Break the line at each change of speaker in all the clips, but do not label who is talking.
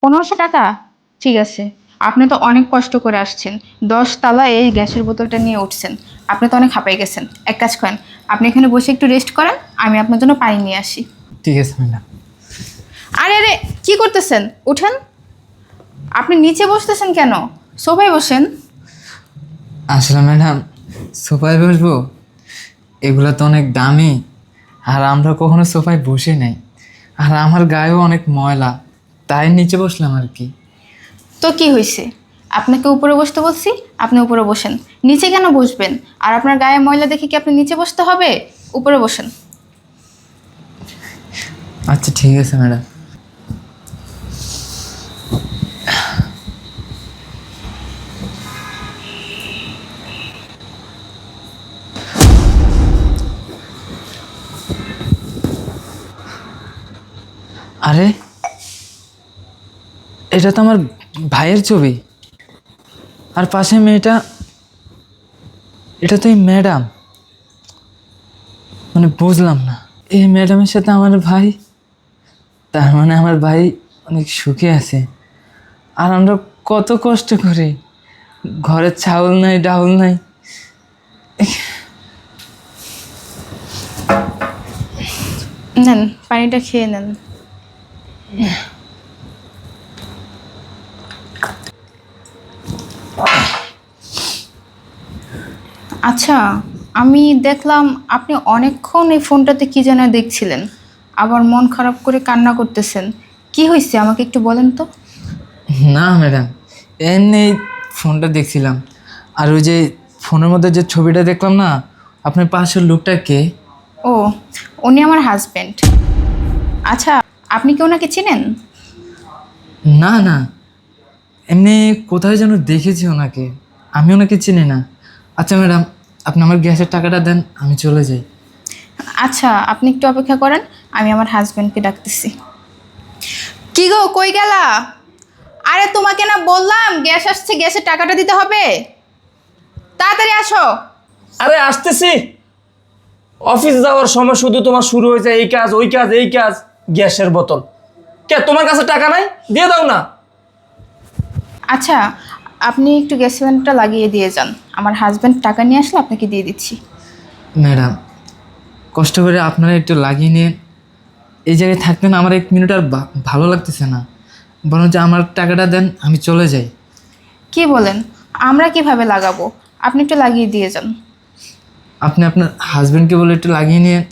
1500 টাকা? ঠিক আছে। আপনি তো অনেক কষ্ট করে আসছেন, 10 তলা এই গ্যাসের বোতলটা নিয়ে উঠছেন। আপনি তো অনেক হাঁপাই গেছেন। এক কাজ করেন, আপনি এখানে বসে একটু রেস্ট করেন, আমি আপনার জন্য পানি নিয়ে আসি।
ঠিক আছে ম্যাডাম।
আরে আরে, কি করতেছেন? উঠেন। আপনি নিচে বসতেছেন কেন? সোফায় বসেন।
আসলে ম্যাডাম, সোফায় বসবো, এগুলো তো অনেক দামি, আর আমরা কখনো সোফায় বসে নাই, আর আমার গায়েও অনেক ময়লা, তাই নিচে বসলাম আর কি।
তো কি হয়েছে? আপনাকে উপরে বসতে বলছি, আপনি উপরে বসেন। নিচে কেন বসবেন? আর আপনার গায়ে ময়লা দেখে কি আপনি নিচে বসতে হবে? উপরে বসেন।
আচ্ছা ঠিক আছে ম্যাডাম। আরে, এটা তো আমার ভাইয়ের ছবি, আর পাশে মেয়েটা, এটা তো এই ম্যাডাম। মানে বুঝলাম না, এই ম্যাডামের সাথে আমার ভাই, তার মানে আমার ভাই অনেক সুখে আছে। আর আমরা কত কষ্ট করি, ঘরে চাউল নাই, ডাউল নাই।
নেন, পানিটা খেয়ে নেন। আচ্ছা, আমি দেখলাম আপনি অনেকক্ষণ এই ফোনটাতে কি যেন দেখছিলেন, আবার মন খারাপ করে কান্না করতেছেন। কি হয়েছে আমাকে একটু বলেন তো।
না ম্যাডাম, এমনি ফোনটা দেখছিলাম, আর ওই যে ফোনের মধ্যে যে ছবিটা দেখলাম না, আপনার পাশের লোকটা কে?
ও, উনি আমার হাজবেন্ড। আচ্ছা, আপনি কি ওনাকে চিনেন?
না না, এমনি কোথায় যেন দেখেছি ওনাকে, আমি ওনাকে চিনি না। আচ্ছা ম্যাডাম, আপনি আমার গ্যাসের টাকাটা দেন, আমি চলে যাই।
আচ্ছা, আপনি একটু অপেক্ষা করেন, আমি আমার হাজবেন্ডকে ডাকতেছি। কি গো, কই গেলা? আরে তোমাকে না বললাম গ্যাস আসছে, গ্যাসের টাকাটা দিতে হবে, তাড়াতাড়ি আসো।
আরে আসতেছি। অফিস যাওয়ার সময় শুধু তোমার শুরু হয়েছে এই কাজ ওই কাজ এই কাজ। গ্যাসের বোতল কে তোমার কাছে টাকা নাই? দিয়ে দাও না।
আচ্ছা, আপনি একটু গ্যাস সিলিন্ডারটা লাগিয়ে দিয়ে যান, আমার হাজবেন্ড টাকা নিয়ে আসলে আপনাকে দিয়ে দিচ্ছি।
ম্যাডাম, কষ্ট করে আপনারা একটু লাগিয়ে নিন। এই জায়গায় থাকতেন আমার 1 মিনিট আর ভালো লাগতেছে না, বরঞ্চ আমার টাকাটা দেন, আমি চলে যাই।
কি বলেন? আমরা কিভাবে লাগাবো? আপনি একটু লাগিয়ে দিয়ে যান।
আপনি আপনার হাজবেন্ডকে বলে একটু লাগিয়ে নিন।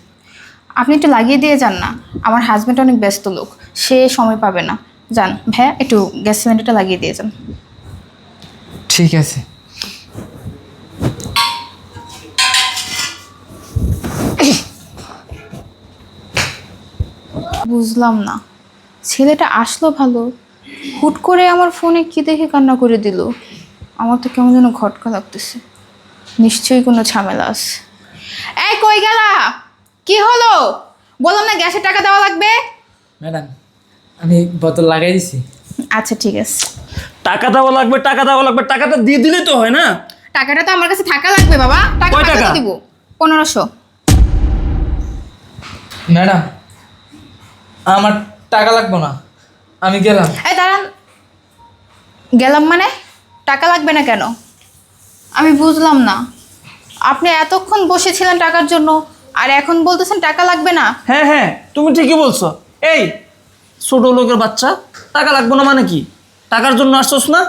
আপনি একটু লাগিয়ে দিয়ে যান না, আমার হাজবেন্ড অনেক ব্যস্ত লোক, সে সময় পাবে না। যান ভাইয়া, একটু গ্যাস সিলিন্ডারটা লাগিয়ে দিয়ে যান।
ঠিক আছে।
বুঝলাম না, ছেলেটা আসলো ভালো, হুট করে আমার ফোনে কি দেখে কান্না করে দিল। আমার তো কেমন যেন খটকা লাগতেছে, নিশ্চয়ই কোনো ঝামেলা আছে। এই কই গেলা? কি হলো? বললাম না গ্যাসের টাকা দেওয়া লাগবে।
ম্যাডাম, আমি বোতল লাগাই দিছি।
আচ্ছা ঠিক আছে।
টাকা দেওয়া লাগবে, টাকা দেওয়া লাগবে, টাকাটা দিয়ে দিলেই তো হয় না?
টাকাটা তো আমার কাছে থাকা লাগবে বাবা, টাকা
কয় টাকা?
দিব 1500।
ম্যাডাম, আমার টাকা লাগবে না, আমি গেলাম।
এই দাঁড়ান। গেলাম মানে? টাকা লাগবে না কেন? আমি বুঝলাম না, আপনি এতক্ষণ বসেছিলেন টাকার জন্য, আর এখন বলতেছেন টাকা লাগবে না।
হ্যাঁ হ্যাঁ, তুমি ঠিকই বলছো। এই ছোট লোকের বাচ্চা, টাকা লাগবে না মানে কি? টাকার জন্য আসছোস না?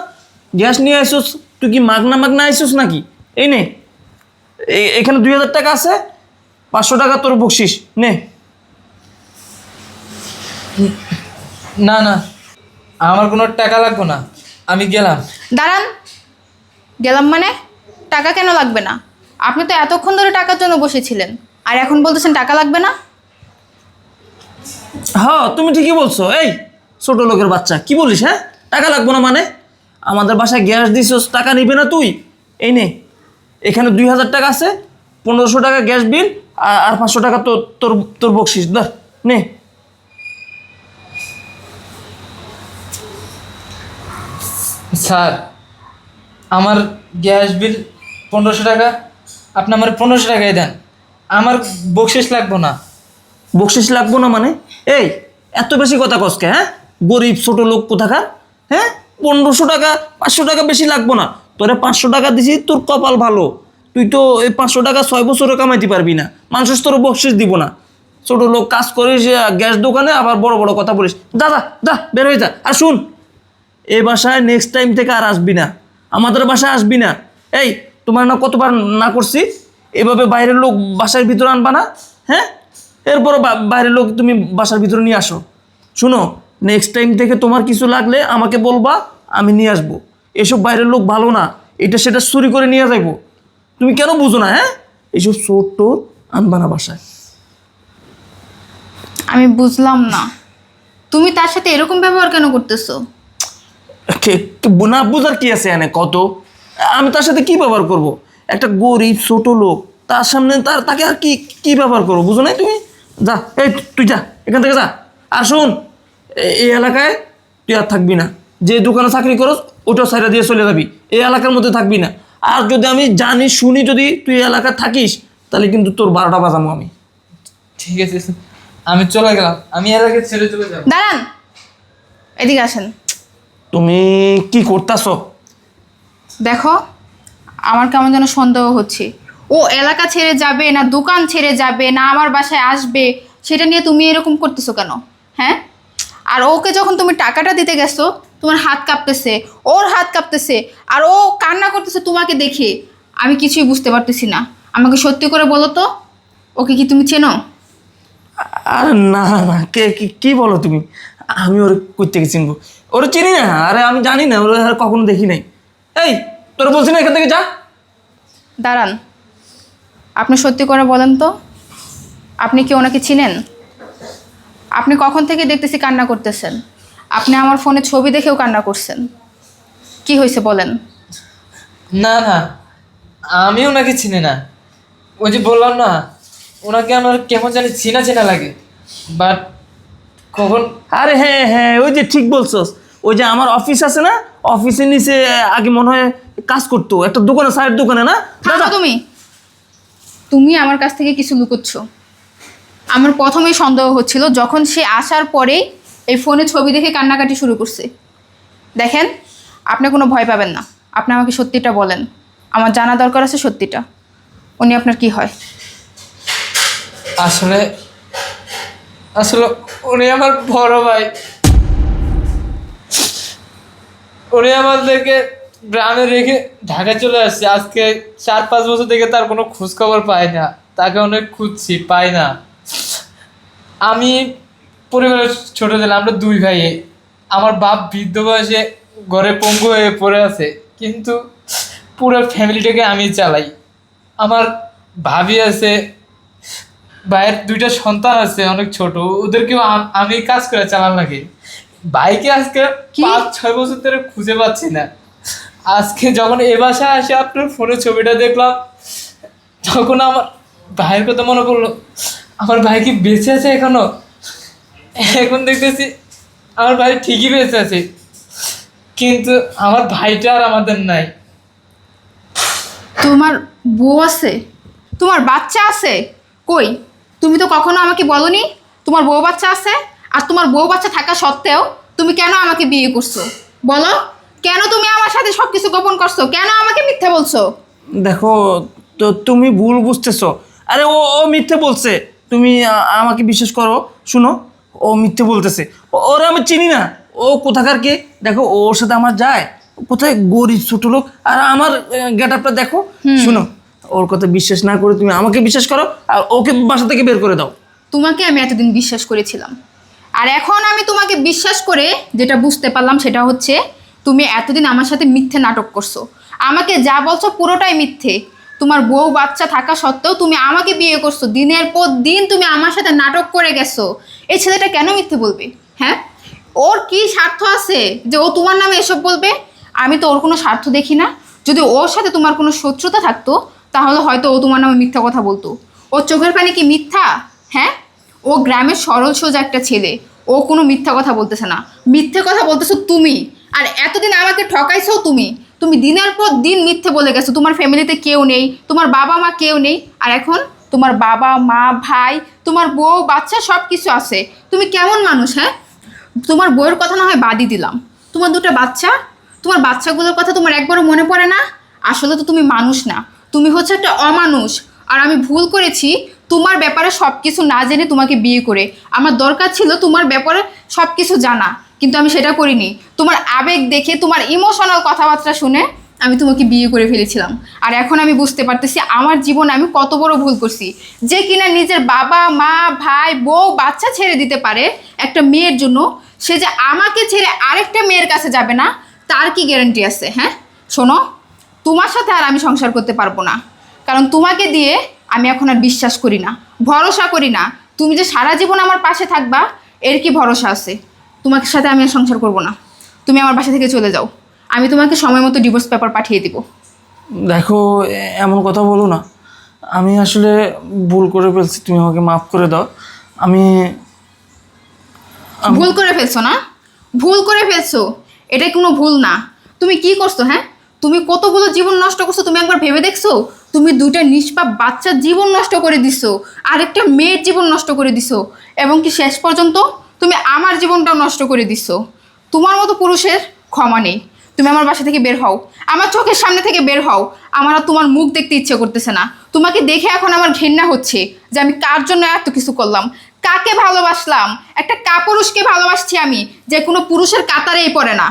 গ্যাস নিয়ে আসছোস, তুই কি মাগনা মাগনা আইসোস নাকি? এই নে, এখানে 2000 টাকা আছে, 500 টাকা তোর বকশিস নে।
না না, আমার কোনো টাকা লাগবে না, আমি গেলাম।
দাঁড়ান। গেলাম মানে? টাকা কেন লাগবে না? আপনি তো এতক্ষণ ধরে টাকার জন্য বসেছিলেন, আর এখন বলতেছেন টাকা লাগবে না।
হ্যাঁ তুমি ঠিকই বলছো। এই ছোট লোকের বাচ্চা, কি বলিস? হ্যাঁ, টাকা লাগবে না মানে? আমাদের বাসায় গ্যাস দিছিস, টাকা নিবি না তুই? এই নে, এখানে 2000 টাকা আছে, 1500 টাকা গ্যাস বিল, আর 500 টাকা তোর তোর তোর বকশিস। ধর নে।
স্যার, আমার গ্যাস বিল 1500 টাকা, আপনি আমার 1500 টাকাই দেন, আমার বকশিস লাগবো না।
বকশিস লাগবো না মানে? এই এত বেশি কথা কসকে? হ্যাঁ, গরিব ছোট লোক কোথাকার। হ্যাঁ 1500 টাকা 500 টাকা বেশি লাগবো না, তোরে 500 টাকা দিছি, তোর কপাল ভালো, তুই তো এই 500 টাকা 6 বছরে কামাইতে পারবি না, মানুষ তোর বকশিস দিব না। ছোট লোক কাজ করিস গ্যাস দোকানে, আবার বড় বড় কথা বলিস। যা যা যা বের হয়ে যা। আর শুন, এই বাসায় নেক্সট টাইম থেকে আর আসবি না, আমাদের বাসায় আসবি না। এই তোমার না কতবার না করছি, এভাবে বাইরের লোক বাসার ভিতরে আনবা না, হ্যাঁ? এরপরও বাইরের লোক তুমি বাসার ভিতরে নিয়ে আসো। শুনো, নেক্সট টাইম থেকে তোমার কিছু লাগলে আমাকে বলবা, আমি নিয়ে আসবো। এসব বাইরের লোক ভালো না, এটা সেটা চুরি করে নিয়ে যাইবো। তুমি কেন বুঝো না? হ্যাঁ, এইসব চোর টোর আনবা না বাসায়।
আমি বুঝলাম না, তুমি তার সাথে এরকম ব্যবহার কেন করতেছো?
না বুঝার কি আছে এনে কত? আমি তার সাথে কি ব্যবহার করব? একটা গরিব ছোট লোক, তার সামনে তাকে আর কি কি ব্যবহার করবো? বুঝো নাই তুমি? যা, এই তুই যা এখান থেকে যা। আর শোন, এই এলাকায় তুই আর থাকবি না, যে দোকানে চাকরি করস ওটা সাইডা দিয়ে চলে যাবি, এই এলাকার মধ্যে থাকবি না। আর যদি আমি জানি শুনি যদি তুই এই এলাকায় থাকিস, তাহলে কিন্তু তোর 12টা বাজাবো আমি।
ঠিক আছে, আমি চলে গেলাম, আমি এলাকা ছেড়ে চলে যাবো।
দাঁড়ান, এদিকে আসেন।
তুমি কি করতেছ?
দেখো, আমার কেমন যেন সন্দেহ হচ্ছে। ও এলাকা ছেড়ে যাবে না দোকান ছেড়ে যাবে না আমার বাসায় আসবে, সেটা নিয়ে তুমি এরকম করতেছো কেন? হ্যাঁ, আর ওকে যখন তুমি টাকাটা দিতে গেছো, তোমার হাত কাঁপতেছে, ওর হাত কাঁপতেছে, আর ও কান্না করতেছে তোমাকে দেখে। আমি কিছুই বুঝতে পারতেছি না। আমাকে সত্যি করে বলো তো, ওকে কি তুমি চেনো?
আর না না, কে কি বলো তুমি? আমি ওর কই থেকে চিনবো? ওরা চিনি না, আরে আমি জানি না, ওরা আর কখনো দেখি নাই। এই তোরা বলছি না এখান থেকে যা।
দাঁড়ান, আপনি সত্যি করে বলেন তো, আপনি কি ওনাকে চিনেন? আপনি কখন থেকে দেখতেছি কান্না করতেছেন, আপনি আমার ফোনে ছবি দেখেও কান্না করছেন। কি হয়েছে বলেন?
না না, আমি ওনাকে চিনি না। ওই যে বললাম না, ওনাকে আমার কেমন জানি চেনা চেনা লাগে, বাট কখন।
আরে হ্যাঁ হ্যাঁ, ওই যে ঠিক বলছস, ওই যে আমার অফিস আছে না, অফিসের নিচে আগে মনে হয় কাজ করতো, একটা দোকানে, সাইড দোকানে না?
থামো তুমি। তুমি আমার কাছ থেকে কিছু লুকোচ্ছ। আমার প্রথমেই সন্দেহ হচ্ছিল, যখন সে আসার পরেই এই ফোনে ছবি দেখে কান্নাকাটি শুরু করছে। দেখেন, আপনি কোনো ভয় পাবেন না, আপনি আমাকে সত্যিটা বলেন। আমার জানা দরকার আছে সত্যিটা। উনি আপনার কি হয়?
আসলে আসলে উনি আমার বড় ভাই। উনি আমাদেরকে গ্রামে রেখে ঢাকায় চলে আসছে। আজকে 4-5 বছর থেকে তার কোনো খোঁজ খবর পাই না, তাকে অনেক খুঁজছি, পাই না। আমি পরিবারের ছোট ছেলে, আমরা 2 ভাই। আমার বাপ বৃদ্ধ বয়সে ঘরে পঙ্গু হয়ে পড়ে আছে, কিন্তু পুরো ফ্যামিলিটাকে আমি চালাই। আমার ভাবি আছে, ভাইয়ের 2টা সন্তান আছে অনেক ছোট, ওদেরকেও আমি কাজ করে চালান লাগে। ভাইকে আজকে
কি?
5-6 বছর ধরে খুঁজে পাচ্ছি না। আজকে যখন এ বাসায় আসে আপনার ফোনে ছবিটা দেখলাম, তখন আমার ভাইয়ের কথা মনে পড়লো। আমার ভাই কি বেঁচে আছে এখনো? এখন দেখতেছি আমার ভাই ঠিকই বেঁচে আছে, কিন্তু আমার ভাইটা আর আমাদের নাই।
তোমার বউ আছে? তোমার বাচ্চা আছে? কই, তুমি তো কখনো আমাকে বলনি তোমার বউ বাচ্চা আছে। আর তোমার বউ বাচ্চা থাকা সত্ত্বেও তুমি কেন আমাকে বিয়ে করছো? বলো, কেন তুমি আমার সাথে সব কিছু গোপন করছো? কেন আমাকে মিথ্যা বলছো?
দেখো, তো তুমি ভুল বুঝতেছো। আরে ও ও মিথ্যে বলছে, তুমি আমাকে বিশ্বাস করো। শুনো, ও মিথ্যে বলতেছে, ওরা আমি চিনি না, ও কোথাকার কে। দেখো, ওর সাথে আমার যায়, কোথায় গরিব ছোট লোক, আর আমার গেট আপটা দেখো। শুনো, ওর কথা বিশ্বাস না করে তুমি আমাকে বিশ্বাস করো, আর ওকে বাসা থেকে বের করে দাও।
তোমাকে আমি এতদিন বিশ্বাস করেছিলাম, আর এখন আমি তোমাকে বিশ্বাস করে যেটা বুঝতে পারলাম সেটা হচ্ছে তুমি এতদিন আমার সাথে মিথ্যে নাটক করছো। আমাকে যা বলছো পুরোটাই মিথ্যে। তোমার বউ বাচ্চা থাকা সত্ত্বেও তুমি আমাকে বিয়ে করছো, দিনের পর দিন তুমি আমার সাথে নাটক করে গেছো। এই ছেলেটা কেন মিথ্যে বলবে? হ্যাঁ, ওর কি স্বার্থ আছে যে ও তোমার নামে এসব বলবে? আমি তো ওর কোনো স্বার্থ দেখি না। যদি ওর সাথে তোমার কোনো শত্রুতা থাকতো, তাহলে হয়তো ও তোমার নামে মিথ্যা কথা বলতো। ওর চোখের পানি কি মিথ্যা? হ্যাঁ, ও গ্রামের সরল সোজা একটা ছেলে, ও কোনো মিথ্যা কথা বলতেছে না। মিথ্যে কথা বলতেছো তুমি, আর এতদিন আমাকে ঠকাইছো তুমি। তুমি দিনের পর দিন মিথ্যে বলে গেছো। তোমার ফ্যামিলিতে কেউ নেই, তোমার বাবা মা কেউ নেই, আর এখন তোমার বাবা মা ভাই, তোমার বউ বাচ্চা সব কিছু আছে। তুমি কেমন মানুষ? হ্যাঁ, তোমার বউয়ের কথা না হয় বাদই দিলাম, তোমার দুটো বাচ্চা, তোমার বাচ্চাগুলোর কথা তোমার একবারও মনে পড়ে না? আসলে তো তুমি মানুষ না, তুমি হচ্ছে একটা অমানুষ। আর আমি ভুল করেছি তোমার ব্যাপারে সব কিছু না জেনে তোমাকে বিয়ে করে। আমার দরকার ছিল তোমার ব্যাপারে সব কিছু জানা, কিন্তু আমি সেটা করিনি। তোমার আবেগ দেখে, তোমার ইমোশনাল কথাবার্তা শুনে আমি তোমাকে বিয়ে করে ফেলেছিলাম। আর এখন আমি বুঝতে পারতেছি আমার জীবনে আমি কত বড় ভুল করছি। যে কিনা নিজের বাবা মা ভাই বউ বাচ্চা ছেড়ে দিতে পারে একটা মেয়ের জন্য, সে যে আমাকে ছেড়ে আরেকটা মেয়ের কাছে যাবে না তার কি গ্যারান্টি আছে? হ্যাঁ শোনো, তোমার সাথে আর আমি সংসার করতে পারবো না, কারণ তোমাকে দিয়ে আমি এখন আর বিশ্বাস করি না, ভরসা করি না। তুমি যে সারা জীবন আমার পাশে থাকবা এর কি ভরসা আছে? তোমার সাথে আমি আর সংসার করবো না, তুমি আমার বাসা থেকে চলে যাও। আমি তোমাকে সময় মতো ডিভোর্স পেপার পাঠিয়ে দিব।
দেখো, এমন কথা বলো না। আমি আসলে ভুল করে ফেলছি, তুমি আমাকে মাফ করে দাও। আমি
ভুল করে ফেলছো না? ভুল করে ফেলছো, এটা কোনো ভুল না। তুমি কি করছো? হ্যাঁ, তুমি কতগুলো জীবন নষ্ট করছো তুমি একবার ভেবে দেখছো? তুমি দুইটা নিষ্পাপ বাচ্চার জীবন নষ্ট করে দিছো, আরেকটা মেয়ের জীবন নষ্ট করে দিছো, এবং কি শেষ পর্যন্ত তুমি আমার জীবনটাও নষ্ট করে দিছো। তোমার মতো পুরুষের ক্ষমা নেই। তুমি আমার বাসা থেকে বের হও, আমার চোখের সামনে থেকে বের হও। আমার আর তোমার মুখ দেখতে ইচ্ছে করতেছে না। তোমাকে দেখে এখন আমার ঘৃণা হচ্ছে যে আমি কার জন্য এত কিছু করলাম, কাকে ভালোবাসলাম। একটা কাপুরুষকে ভালোবাসছি আমি, যে কোনো পুরুষের কাতারেই পড়ে না।